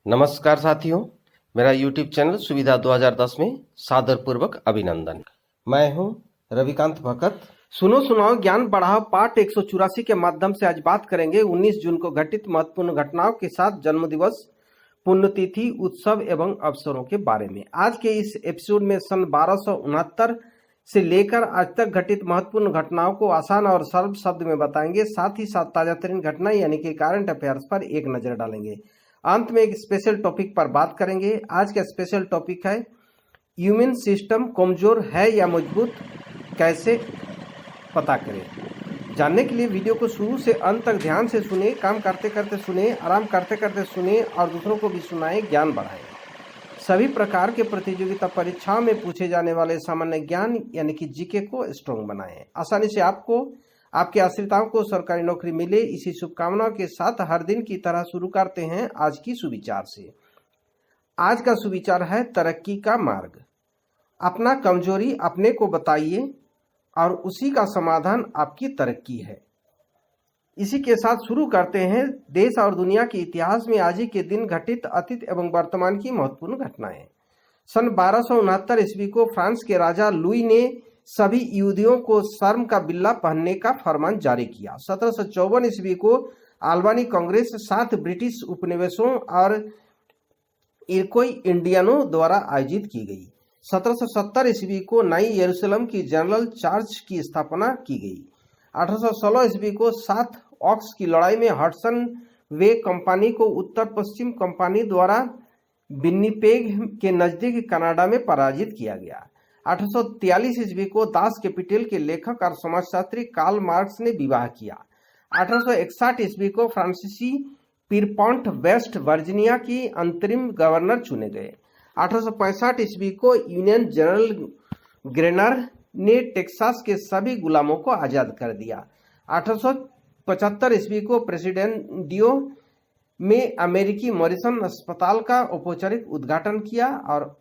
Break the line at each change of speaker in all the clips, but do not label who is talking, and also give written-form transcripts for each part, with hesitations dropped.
नमस्कार साथियों, मेरा YouTube चैनल सुविधा 2010 में सादरपूर्वक अभिनंदन। मैं हूं रविकांत भगत। सुनो सुनाओ ज्ञान बढ़ाओ पाठ 184 के माध्यम से आज बात करेंगे 19 जून को घटित महत्वपूर्ण घटनाओं के साथ जन्मदिवस, पुण्यतिथि, उत्सव एवं अवसरों के बारे में। आज के इस एपिसोड में सन 1269 से लेकर आज तक घटित महत्वपूर्ण घटनाओं को आसान और सरल शब्द में बताएंगे। साथ ही साथ ताजा तरीन घटना यानी कि करंट अफेयर्स पर एक नजर डालेंगे। अंत में एक स्पेशल टॉपिक पर बात करेंगे। आज का स्पेशल टॉपिक है इम्यून सिस्टम कमजोर है या मजबूत, कैसे पता करें। जानने के लिए वीडियो को शुरू से अंत तक ध्यान से सुने, काम करते करते सुने, आराम करते करते सुने और दूसरों को भी सुनाएं, ज्ञान बढ़ाएं। सभी प्रकार के प्रतियोगिता परीक्षाओं में पूछे जाने वाले सामान्य ज्ञान यानी कि जीके को स्ट्रॉन्ग बनाएं। आसानी से आपको, आपके आश्रिताओं को सरकारी नौकरी मिले, इसी शुभकामनाओं के साथ हर दिन की तरह शुरू करते हैं आज की सुविचार से। आज का सुविचार है तरक्की का मार्ग। अपना कमजोरी अपने को बताइए और उसी का समाधान आपकी तरक्की है। इसी के साथ शुरू करते हैं देश और दुनिया के इतिहास में आज ही के दिन घटित अतीत एवं वर्तमान की महत्वपूर्ण घटनाएं। सन 1269 ईस्वी को फ्रांस के राजा लुई ने सभी यहूदियों को शर्म का बिल्ला पहनने का फरमान जारी किया। 1754 ईस्वी को अल्बानी कांग्रेस 7 ब्रिटिश उपनिवेशों और इरकोई इंडियनों द्वारा आयोजित की गई। 1770 ईस्वी को नई यरूशलेम की जनरल चार्च की स्थापना की गई। 1816 ईस्वी को 7 ऑक्स की लड़ाई में हडसन वे कंपनी को उत्तर पश्चिम कंपनी द्वारा विन्नीपेग के नजदीक कनाडा में पराजित किया गया। 1843 ईस्वी को दास कैपिटल के लेखक और समाजशास्त्री कार्ल मार्क्स ने विवाह किया। 1861 ईस्वी को फ्रांसीसी पिरपॉन्ट वेस्ट वर्जीनिया की अंतरिम गवर्नर चुने गए। 1865 ईस्वी को यूनियन जनरल ग्रेनर ने टेक्सास के सभी गुलामों को आजाद कर दिया। 1875 ईस्वी को प्रेसिडेंडियो में अमेरिकी मॉरिसन अस्पताल का औपचारिक उद्घाटन किया और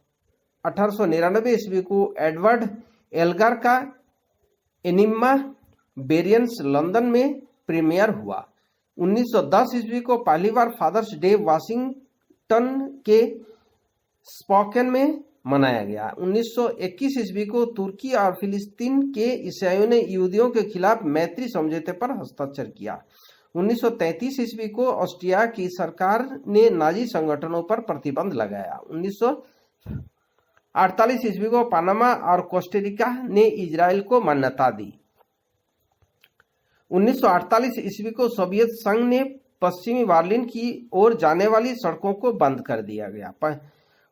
1899 ईस्वी को एडवर्ड एल्गर का एनिमा वेरिएंस लंदन में प्रीमियर हुआ। 1910 ईस्वी को पहली बार फादर्स डे वाशिंगटन के स्पोकन में मनाया गया। 1921 ईस्वी को तुर्की और फिलिस्तीन के ईसाइयों ने यहूदियों के खिलाफ मैत्री समझौते पर हस्ताक्षर किया। 1933 ईस्वी को ऑस्ट्रिया की सरकार ने नाजी संगठनों पर प्रतिबंध लगाया। 1948 ईस्वी को पनामा और कोस्टारिका ने इजराइल को मान्यता दी। 1948 ईस्वी को सोवियत संघ ने पश्चिमी बर्लिन की ओर जाने वाली सड़कों को बंद कर दिया गया।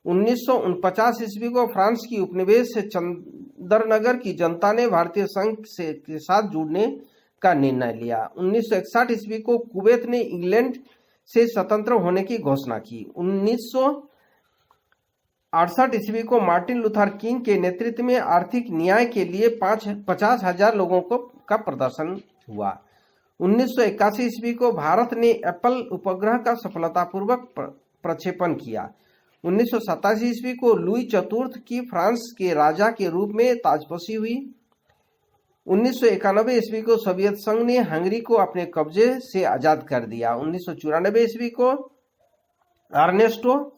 1949 ईस्वी को फ्रांस की उपनिवेश चंद्रनगर की जनता ने भारतीय संघ के साथ जुड़ने का निर्णय लिया। 1961 ईस्वी को कुवैत ने इंग्लैंड से स्वतंत्र होने की घोषणा की। 1968 ईस्वी को मार्टिन लूथर किंग के नेतृत्व में आर्थिक न्याय के लिए 50,000 लोगों का प्रदर्शन हुआ। 1981 ईस्वी को भारत ने एप्पल उपग्रह का सफलतापूर्वक प्रक्षेपण किया। 1987 ईस्वी को लुई चतुर्थ की फ्रांस के राजा के रूप में ताजपोशी हुई। 1991 ईस्वी को सोवियत संघ ने हंगरी को अपने कब्जे से आजाद कर दिया। 1994 ईस्वी को अर्नेस्टो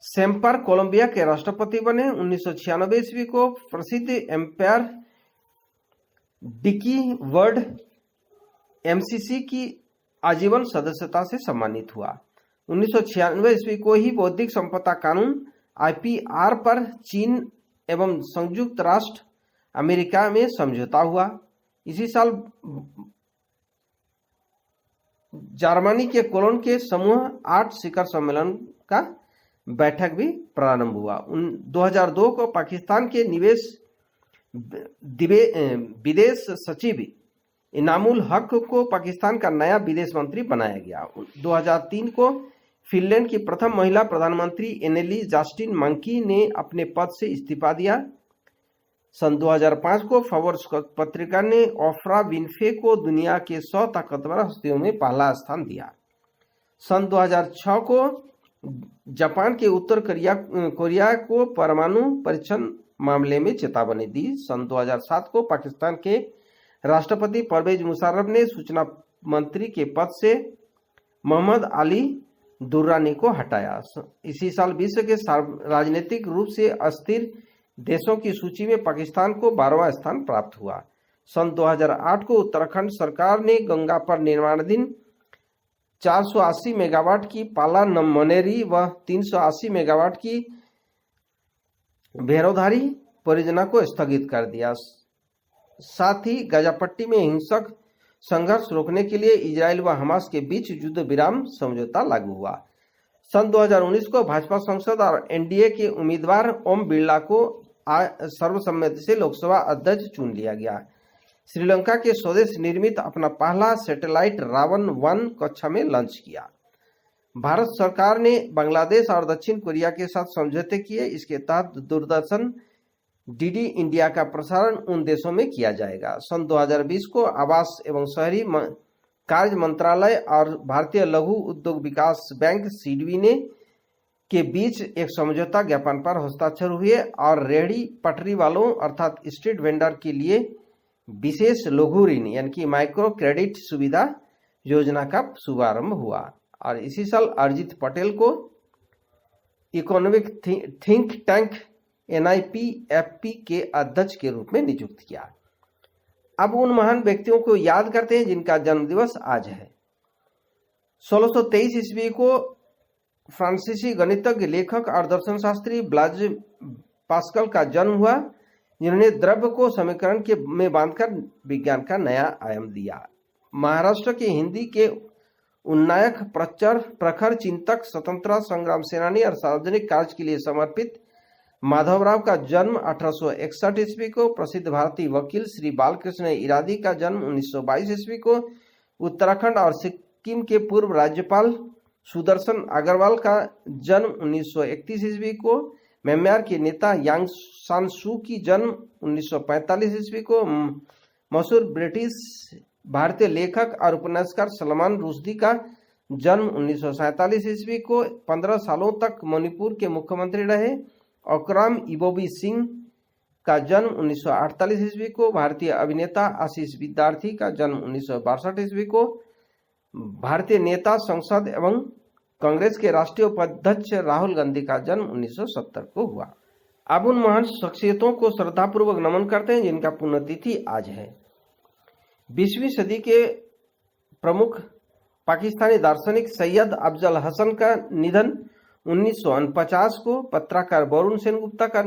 सेम्पर कोलंबिया के राष्ट्रपति बने। 1996 ईस्वी को प्रसिद्ध एम्पायर डिकी वर्ड एमसीसी की आजीवन सदस्यता से सम्मानित हुआ। 1996 ईस्वी को ही बौद्धिक संपदा कानून आईपीआर पर चीन एवं संयुक्त राष्ट्र अमेरिका में समझौता हुआ। इसी साल जर्मनी के कोलोन के समूह 8 शिखर सम्मेलन का बैठक भी प्रारंभ हुआ। 2002 को पाकिस्तान के विदेश सचिव इनामुल हक को पाकिस्तान का नया विदेश मंत्री बनाया गया। 2003 को फिनलैंड की प्रथम महिला प्रधानमंत्री एनेली जस्टिन मंकी ने अपने पद से इस्तीफा दिया। सन 2005 को फोर्ब्स पत्रिका ने ओफ्रा विनफ्रे को दुनिया के 100 ताकतवर हस्तियों में पहला स्थान दिया। सन 2006 को जापान के उत्तर कोरिया को परमाणु परीक्षण मामले में चेतावनी दी। सन 2007 को पाकिस्तान के राष्ट्रपति परवेज मुशर्रफ ने सूचना मंत्री के पद से मोहम्मद अली दुर्रानी को हटाया। इसी साल विश्व के राजनीतिक रूप से अस्थिर देशों की सूची में पाकिस्तान को 12वां स्थान प्राप्त हुआ। सन 2008 को उत्तराखंड सरकार ने गंगा पर निर्माणाधीन 480 मेगावाट की पाला मनेरी व 380 मेगावाट की भैरवधारी परियोजना को स्थगित कर दिया। साथ ही गाजा पट्टी में हिंसक संघर्ष रोकने के लिए इजराइल व हमास के बीच युद्ध विराम समझौता लागू हुआ। सन 2019 को भाजपा सांसद और एनडीए के उम्मीदवार ओम बिरला को सर्वसम्मति से लोकसभा अध्यक्ष चुन लिया गया। श्रीलंका के स्वदेश निर्मित अपना पहला सैटेलाइट रावण 1 कक्षा में लॉन्च किया। भारत सरकार ने बांग्लादेश और दक्षिण कोरिया के साथ समझौते किए। इसके तहत दूरदर्शन डीडी इंडिया का प्रसारण उन देशों में किया जाएगा। सन 2020 को आवास एवं शहरी कार्य मंत्रालय और भारतीय लघु उद्योग विकास बैंक सिडबी ने के बीच एक समझौता ज्ञापन पर हस्ताक्षर हुए और रेहड़ी पटरी वालों अर्थात स्ट्रीट वेंडर के लिए विशेष लघु ऋण यानी कि माइक्रो क्रेडिट सुविधा योजना का शुभारंभ हुआ। और इसी साल अरिजीत पटेल को इकोनॉमिक थिंक टैंक NIPFP के अध्यक्ष के रूप में नियुक्त किया। अब उन महान व्यक्तियों को याद करते हैं जिनका जन्मदिवस आज है। 1623 ईस्वी को फ्रांसीसी गणितज्ञ, लेखक और दर्शन शास्त्री ब्लाज पास्कल का जन्म हुआ, जिन्होंने द्रव्य को समीकरण में बांधकर विज्ञान का नया आयाम दिया। महाराष्ट्र के हिंदी के उन्नायक, प्रखर चिंतक, स्वतंत्रता संग्राम सेनानी और सार्वजनिक कार्य के लिए समर्पित माधवराव का जन्म 1861 ईस्वी को, प्रसिद्ध भारतीय वकील श्री बालकृष्ण इरादी का जन्म 1922 ईस्वी को, उत्तराखंड और सिक्किम के पूर्व राज्यपाल सुदर्शन अग्रवाल का जन्म 1931 ईस्वी को, म्यांमार के नेता यांग सान सू की जन्म 1945 ईस्वी को, मशहूर ब्रिटिश भारतीय लेखक और उपन्यासकार सलमान रुश्दी का जन्म 1947 ईस्वी को, 15 सालों तक मणिपुर के मुख्यमंत्री रहे ओकराम इबोबी सिंह का जन्म 1948 ईस्वी को, भारतीय अभिनेता आशीष विद्यार्थी का जन्म 1962 ईस्वी को, भारतीय नेता, संसद एवं कांग्रेस के राष्ट्रीय उपाध्यक्ष राहुल गांधी का जन्म 1970 को हुआ। अब उन महान शख्सियतों को श्रद्धापूर्वक नमन करते हैं जिनका पुण्यतिथि आज है। 20वीं सदी के प्रमुख पाकिस्तानी दार्शनिक सैयद अफजल हसन का निधन 1949 को, पत्रकार वरुण सेनगुप्ता का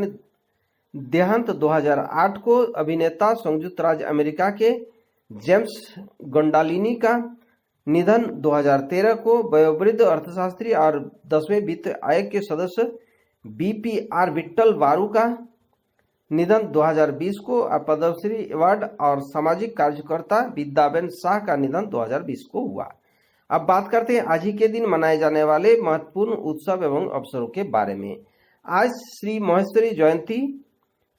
देहांत 2008 को, अभिनेता संयुक्त राज्य अमेरिका के जेम्स गोंडालिनी का निधन 2013 को, वयोवृद्ध अर्थशास्त्री और 10वें वित्त आयोग के सदस्य BPR विट्ठल वारू का निधन 2020 को, पद्मश्री अवार्ड और सामाजिक कार्यकर्ता विद्याबेन शाह का निधन 2020 को हुआ। अब बात करते हैं आज ही के दिन मनाए जाने वाले महत्वपूर्ण उत्सव एवं अवसरों के बारे में। आज श्री महेश्वरी जयंती,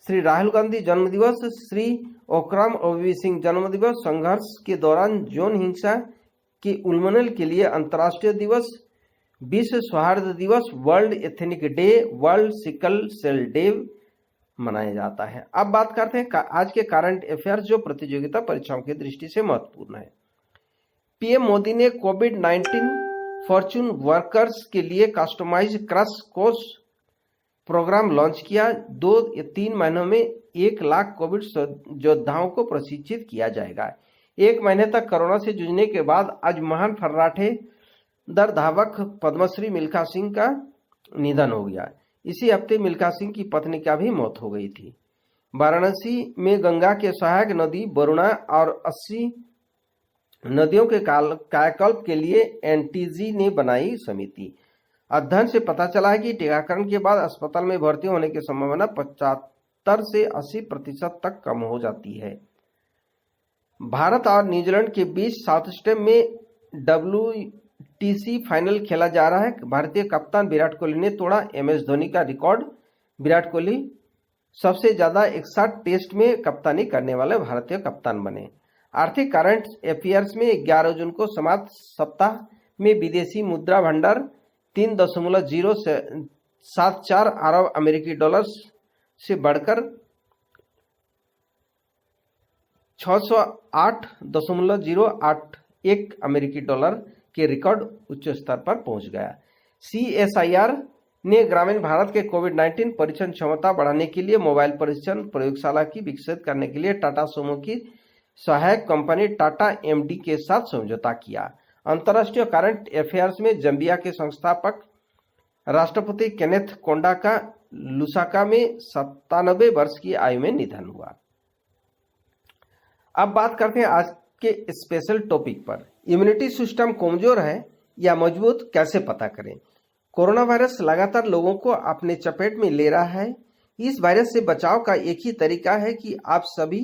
श्री राहुल गांधी जन्म दिवस, श्री ओकराम ओबीसी सिंह जन्म दिवस, संघर्ष के दौरान यौन हिंसा के उन्मूलन के लिए अंतर्राष्ट्रीय दिवस, विश्व सौहार्द दिवस, world ethnic day, world sickle cell day मनाया जाता है। अब बात करते हैं आज के करंट अफेयर्स जो प्रतियोगिता परीक्षाओं की दृष्टि से महत्वपूर्ण है। पीएम मोदी ने कोविड-19 फॉर्च्यून वर्कर्स के लिए customize crash course program launch किया। 2 या 3 महीनों में 1 लाख कोविड योद्धाओं को प्रशिक्षित किया जाएगा। 1 महीने तक कोरोना से जूझने के बाद आज महान फर्राटे दर धावक पद्मश्री मिल्खा सिंह का निधन हो गया। इसी हफ्ते मिल्खा सिंह की पत्नी का भी मौत हो गई थी। वाराणसी में गंगा के सहायक नदी वरुणा और 80 नदियों के कायाकल्प के लिए एनटीजी ने बनाई समिति। अध्ययन से पता चला है कि टीकाकरण के बाद अस्पताल में भर्ती होने की संभावना 75 से 80% तक कम हो जाती है। भारत और न्यूजीलैंड के बीच साउथहैम्पटन में WTC फाइनल खेला जा रहा है। भारतीय कप्तान विराट कोहली ने तोड़ा MS धोनी का रिकॉर्ड। विराट कोहली सबसे ज्यादा 61 टेस्ट में कप्तानी करने वाले भारतीय कप्तान बने। आर्थिक करंट अफेयर्स में 11 जून को समाप्त सप्ताह में विदेशी मुद्रा भंडार 3.074 अरब अमेरिकी डॉलर से बढ़कर 608.081 अमेरिकी डॉलर के रिकॉर्ड उच्च स्तर पर पहुंच गया। CSIR ने ग्रामीण भारत के कोविड-19 परीक्षण क्षमता बढ़ाने के लिए मोबाइल परीक्षण प्रयोगशाला की विकसित करने के लिए टाटा सोमो की सहायक कंपनी टाटा MD के साथ समझौता किया। अंतर्राष्ट्रीय करंट अफेयर्स में जम्बिया के संस्थापक राष्ट्रपति केनेथ कोंडा का लुसाका में 97 वर्ष की आयु में निधन हुआ। अब बात करते हैं आज के स्पेशल टॉपिक पर। इम्यूनिटी सिस्टम कमजोर है या मजबूत, कैसे पता करें? कोरोना वायरस लगातार लोगों को अपने चपेट में ले रहा है। इस वायरस से बचाव का एक ही तरीका है कि आप सभी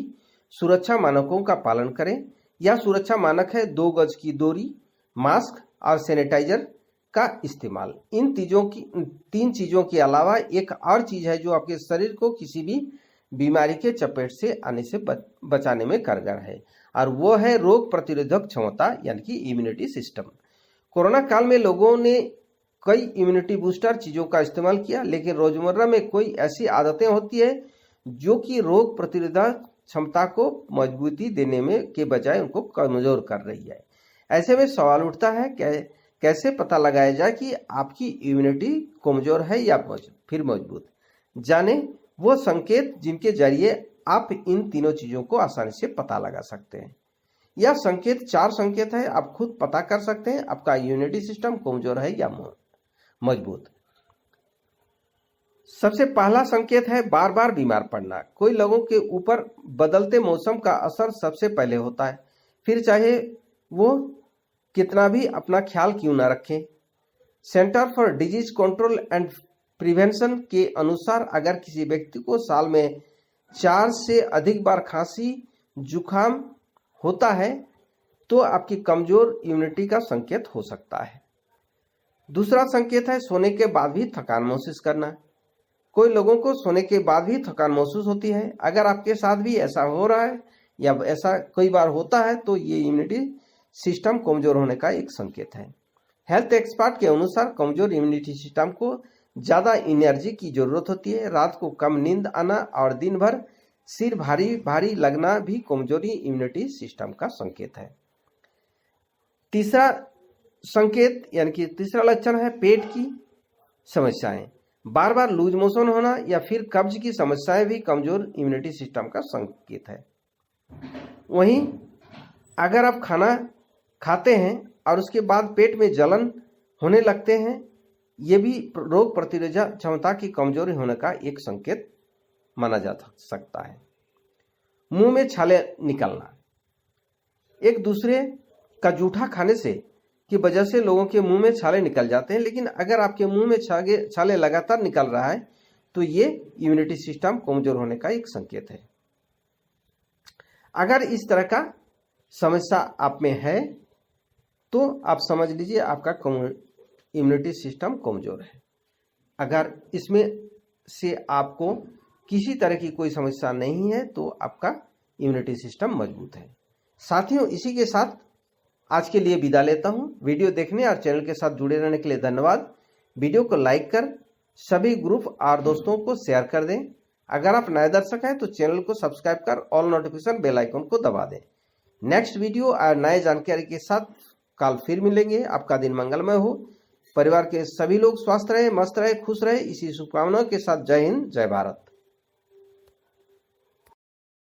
सुरक्षा मानकों का पालन करें। यह सुरक्षा मानक है 2 गज की दूरी, मास्क और सैनिटाइजर का इस्तेमाल। इन तीन चीजों के अलावा एक और चीज है जो आपके शरीर को किसी भी बीमारी के चपेट से आने से बचाने में कारगर है, और वो है रोग प्रतिरोधक क्षमता यानी कि इम्यूनिटी सिस्टम। कोरोना काल में लोगों ने कई इम्यूनिटी बूस्टर चीजों का इस्तेमाल किया, लेकिन रोजमर्रा में कोई ऐसी आदतें होती है जो कि रोग प्रतिरोधक क्षमता को मजबूती देने में के बजाय उनको कमजोर कर रही है। ऐसे में सवाल उठता है कैसे पता लगाया जाए कि आपकी इम्यूनिटी कमजोर है या फिर मजबूत। जाने वो संकेत जिनके जरिए आप इन तीनों चीजों को आसानी से पता लगा सकते हैं। यह संकेत 4 संकेत है, आप खुद पता कर सकते हैं आपका इम्यूनिटी सिस्टम कमजोर है या मजबूत। सबसे पहला संकेत है बार बार बीमार पड़ना। कोई लोगों के ऊपर बदलते मौसम का असर सबसे पहले होता है, फिर चाहे वो कितना भी अपना ख्याल क्यों ना रखें। Centre for disease control and prevention के अनुसार अगर किसी व्यक्ति को साल में 4 से अधिक बार खांसी जुकाम होता है तो आपकी कमजोर इम्यूनिटी का संकेत हो सकता है। दूसरा संकेत है सोने के बाद भी थकान महसूस करना। कोई लोगों को सोने के बाद भी थकान महसूस होती है। अगर आपके साथ भी ऐसा हो रहा है या ऐसा कई बार होता है तो ये इम्यूनिटी सिस्टम कमजोर होने का एक संकेत है। हेल्थ एक्सपर्ट के अनुसार कमजोर इम्यूनिटी सिस्टम को ज्यादा एनर्जी की जरूरत होती है। रात को कम नींद आना और दिन भर सिर भारी भारी लगना भी कमजोरी इम्यूनिटी सिस्टम का संकेत है। तीसरा संकेत यानी कि तीसरा लक्षण है पेट की समस्याएं। बार बार लूज मोशन होना या फिर कब्ज की समस्याएं भी कमजोर इम्यूनिटी सिस्टम का संकेत है। वहीं अगर आप खाना खाते हैं और उसके बाद पेट में जलन होने लगते हैं, ये भी रोग प्रतिरोधक क्षमता की कमजोरी होने का एक संकेत माना जा सकता है। मुंह में छाले निकलना। एक दूसरे का जूठा खाने से की वजह से लोगों के मुंह में छाले निकल जाते हैं, लेकिन अगर आपके मुंह में छाले लगातार निकल रहा है तो ये इम्यूनिटी सिस्टम कमजोर होने का एक संकेत है। अगर इस तरह का समस्या आप में है तो आप समझ लीजिए आपका इम्यूनिटी सिस्टम कमजोर है। अगर इसमें से आपको किसी तरह की कोई समस्या नहीं है तो आपका इम्यूनिटी सिस्टम मजबूत है। साथियों, इसी के साथ आज के लिए विदा लेता हूं। वीडियो देखने और चैनल के साथ जुड़े रहने के लिए धन्यवाद। वीडियो को लाइक कर सभी ग्रुप और दोस्तों को शेयर कर दें। अगर आप नए दर्शक हैं तो चैनल को सब्सक्राइब कर ऑल नोटिफिकेशन बेल आइकन को दबा दें। नेक्स्ट वीडियो और नए जानकारी के साथ कल फिर मिलेंगे। आपका दिन मंगलमय हो। परिवार के सभी लोग स्वस्थ रहे, मस्त रहे, खुश रहे, इसी शुभकामनाओं के साथ जय हिंद, जय भारत।